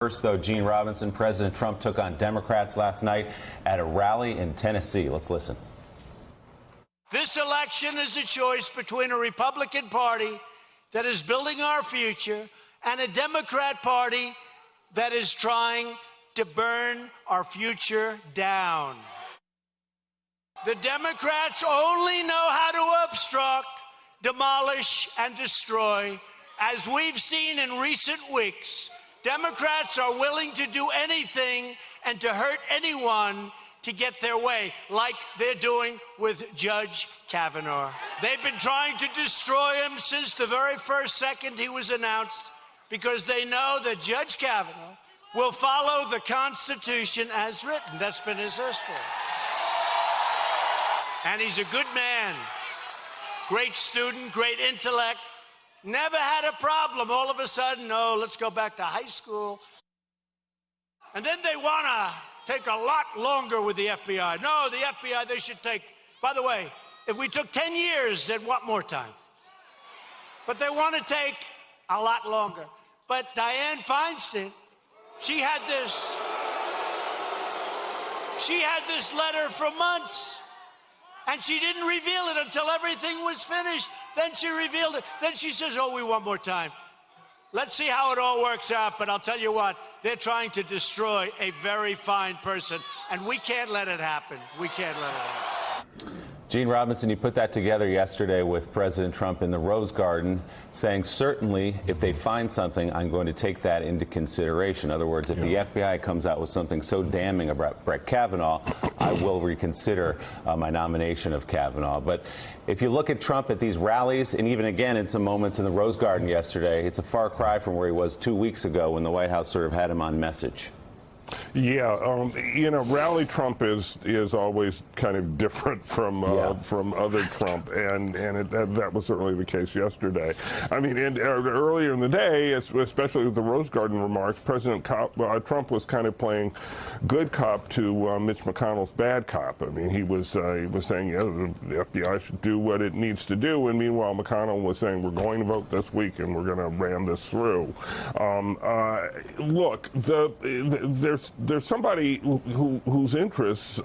First, though, Gene Robinson, President Trump took on Democrats last night at a rally in Tennessee. Let's listen. This election is a choice between a Republican Party that is building our future and a Democrat Party that is trying to burn our future down. The Democrats only know how to obstruct, demolish, and destroy. As we've seen in recent weeks, Democrats are willing to do anything and to hurt anyone to get their way, like they're doing with Judge Kavanaugh. They've been trying to destroy him since the very first second he was announced, because they know that Judge Kavanaugh will follow the Constitution as written. That's been his history. And he's a good man, great student, great intellect. Never had a problem. All of a sudden, oh, let's go back to high school. And then they want to take a lot longer with the FBI. No, the FBI, they should take, by the way, if we took 10 years, they'd want more time. But they want to take a lot longer. But Dianne Feinstein, she had this letter for months. And she didn't reveal it until everything was finished. Then she revealed it. Then she says, oh, we want more time. Let's see how it all works out. But I'll tell you what, they're trying to destroy a very fine person. And we can't let it happen. We can't let it happen. Gene Robinson, you put that together yesterday with President Trump in the Rose Garden, saying certainly if they find something, I'm going to take that into consideration. In other words, if the FBI comes out with something so damning about Brett Kavanaugh, I will reconsider my nomination of Kavanaugh. But if you look at Trump at these rallies, and even again in some moments in the Rose Garden yesterday, it's a far cry from where he was 2 weeks ago when the White House sort of had him on message. Yeah, rally Trump is always kind of different from other Trump, and that was certainly the case yesterday. I mean, earlier in the day, especially with the Rose Garden remarks, President Trump was kind of playing good cop to Mitch McConnell's bad cop. I mean, he was saying, yeah, the FBI should do what it needs to do, and meanwhile, McConnell was saying, we're going to vote this week and we're going to ram this through. Look, there's somebody whose interests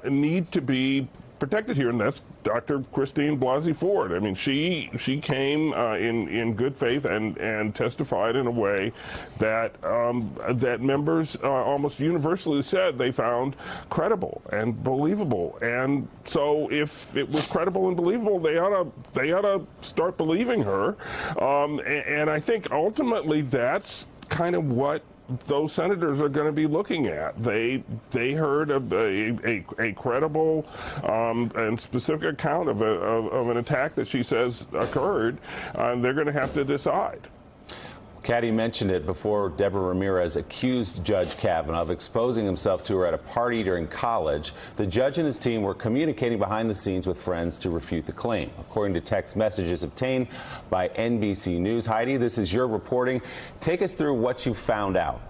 need to be protected here, and that's Dr. Christine Blasey Ford. I mean, she came in good faith and testified in a way that that members almost universally said they found credible and believable. And so, if it was credible and believable, they ought to start believing her. And I think ultimately that's kind of what those senators are going to be looking at. They heard a credible and specific account of an attack that she says occurred, and they're going to have to decide. Caddy mentioned it before. Deborah Ramirez accused Judge Kavanaugh of exposing himself to her at a party during college. The judge and his team were communicating behind the scenes with friends to refute the claim, according to text messages obtained by NBC News. Heidi, this is your reporting. Take us through what you found out.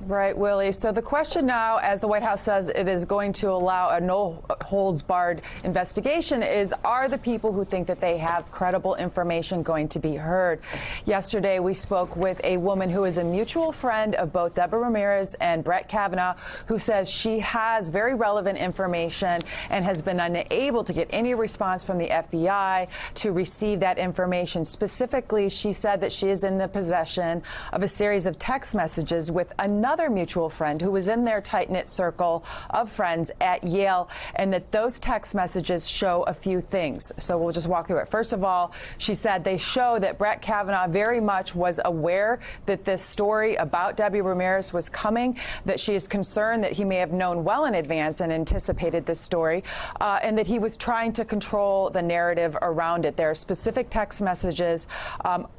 Right, Willie. So the question now, as the White House says it is going to allow a no-holds-barred investigation, is are the people who think that they have credible information going to be heard? Yesterday, we spoke with a woman who is a mutual friend of both Deborah Ramirez and Brett Kavanaugh, who says she has very relevant information and has been unable to get any response from the FBI to receive that information. Specifically, she said that she is in the possession of a series of text messages with another mutual friend who was in their tight-knit circle of friends at Yale, and that those text messages show a few things. So we'll just walk through it. First of all, she said they show that Brett Kavanaugh very much was aware that this story about Debbie Ramirez was coming, that she is concerned that he may have known well in advance and anticipated this story, and that he was trying to control the narrative around it. There are specific text messages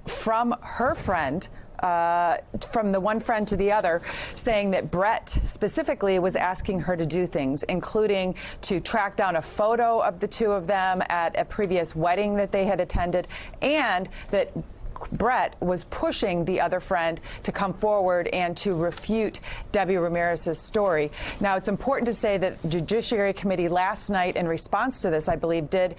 from her friend, from the one friend to the other, saying that Brett specifically was asking her to do things, including to track down a photo of the two of them at a previous wedding that they had attended, and that Brett was pushing the other friend to come forward and to refute Debbie Ramirez's story. Now, it's important to say that the Judiciary Committee last night, in response to this, I believe, did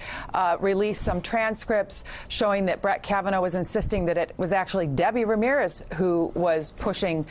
release some transcripts showing that Brett Kavanaugh was insisting that it was actually Debbie Ramirez who was pushing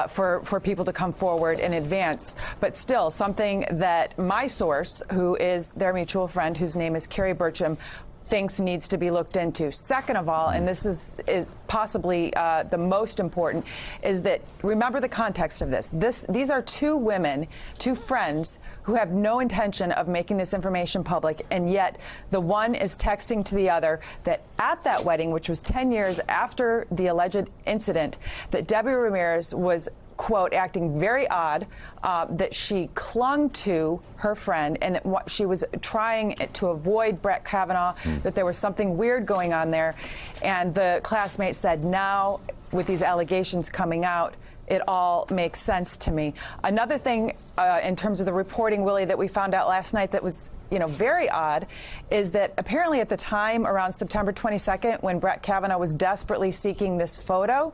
for people to come forward in advance. But still, something that my source, who is their mutual friend, whose name is Carrie Burcham, thinks needs to be looked into. Second of all, and this is possibly the most important, is that remember the context of this. These are two women, two friends, who have no intention of making this information public, and yet the one is texting to the other that at that wedding, which was 10 years after the alleged incident, that Debbie Ramirez was, quote, acting very odd, that she clung to her friend, and that what she was trying to avoid Brett Kavanaugh, that there was something weird going on there. And the classmate said, now, with these allegations coming out, it all makes sense to me. Another thing in terms of the reporting, Willie, that we found out last night that was very odd, is that apparently at the time, around September 22nd, when Brett Kavanaugh was desperately seeking this photo,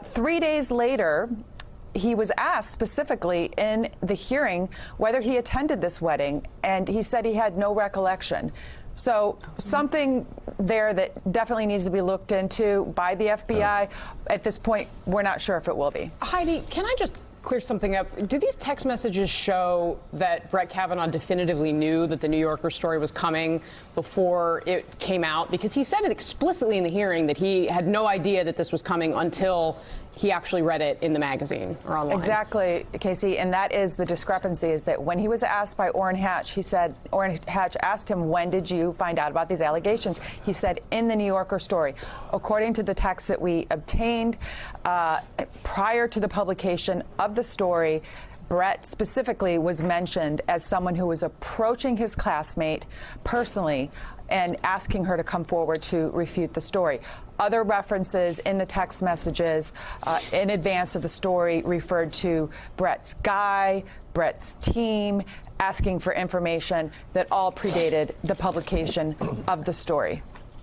3 days later, he was asked specifically in the hearing whether he attended this wedding, and he said he had no recollection. So something there that definitely needs to be looked into by the FBI. At this point, we're not sure if it will be. Heidi, can I just clear something up? Do these text messages show that Brett Kavanaugh definitively knew that the New Yorker story was coming before it came out? Because he said it explicitly in the hearing that he had no idea that this was coming until he actually read it in the magazine or online. Exactly, Casey, and that is the discrepancy, is that when he was asked by Orrin Hatch, he said, Orrin Hatch asked him, when did you find out about these allegations? He said, in the New Yorker story. According to the text that we obtained prior to the publication of the story, Brett specifically was mentioned as someone who was approaching his classmate personally and asking her to come forward to refute the story. Other references in the text messages in advance of the story referred to Brett's guy, Brett's team, asking for information that all predated the publication of the story.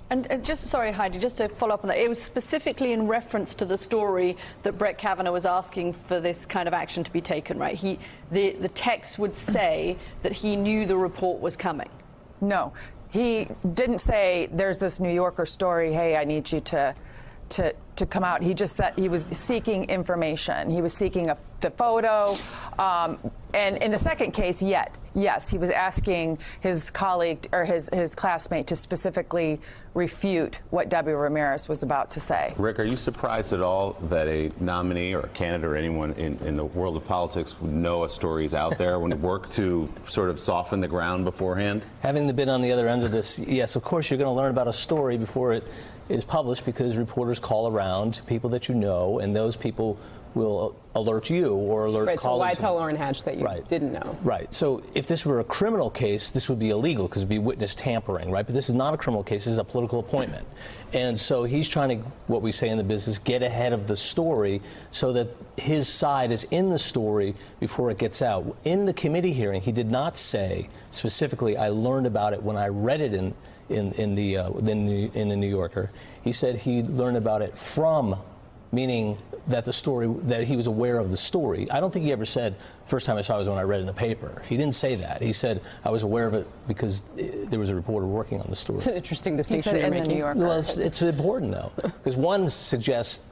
And just, sorry, Heidi, just to follow up on that, it was specifically in reference to the story that Brett Kavanaugh was asking for this kind of action to be taken, right? The text would say that he knew the report was coming. No. He didn't say, there's this New Yorker story, hey, I need you to come out. He just said he was seeking information. He was seeking the photo. And in the second case, yes, he was asking his colleague or his classmate to specifically refute what Debbie Ramirez was about to say. Rick, are you surprised at all that a nominee or a candidate or anyone in the world of politics would know a story is out there when it work to sort of soften the ground beforehand? Having been on the other end of this, yes, of course you're going to learn about a story before it is published, because reporters call around people that you know, and those people will alert you or alert colleagues. So why tell Orrin Hatch that you didn't know? Right. So if this were a criminal case, this would be illegal because it would be witness tampering, right? But this is not a criminal case. This is a political appointment. And so he's trying to, what we say in the business, get ahead of the story so that his side is in the story before it gets out. In the committee hearing, he did not say specifically, I learned about it when I read it in the New Yorker. He said he learned about it from, meaning that the story, that he was aware of the story. I don't think he ever said, first time I saw it was when I read it in the paper. He didn't say that. He said, I was aware of it because there was a reporter working on the story. It's an interesting distinction you're making. in the New Yorker. Well, it's important, though, because one suggests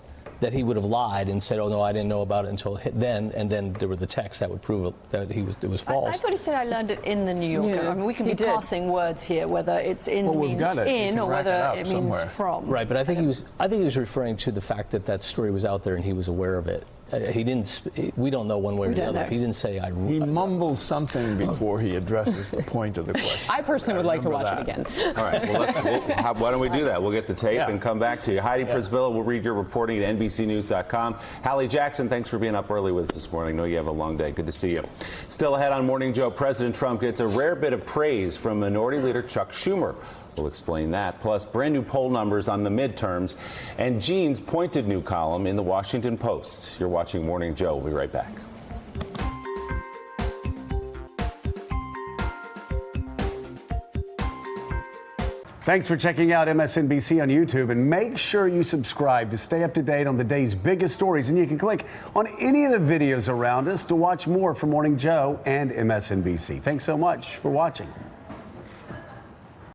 that he would have lied and said, oh, no, I didn't know about it until then, and then there were the texts that would prove that it was false. I thought he said I learned it in the New Yorker. Yeah. I mean, we can be passing words here, whether it's in means in or whether it means from. Right, but I think he was referring to the fact that that story was out there and he was aware of it. He didn't. We don't know one way or the other. He didn't say. He mumbles something before he addresses the point of the question. I personally would like to watch it again. All right. Well, why don't we do that? We'll get the tape and come back to you. Heidi Przybyla will read your reporting at NBCNews.com. Hallie Jackson, thanks for being up early with us this morning. I know you have a long day. Good to see you. Still ahead on Morning Joe, President Trump gets a rare bit of praise from Minority Leader Chuck Schumer. We'll explain that, plus brand new poll numbers on the midterms and Gene's pointed new column in the Washington Post. You're watching Morning Joe. We'll be right back. Thanks for checking out MSNBC on YouTube, and make sure you subscribe to stay up to date on the day's biggest stories. And you can click on any of the videos around us to watch more from Morning Joe and MSNBC. Thanks so much for watching.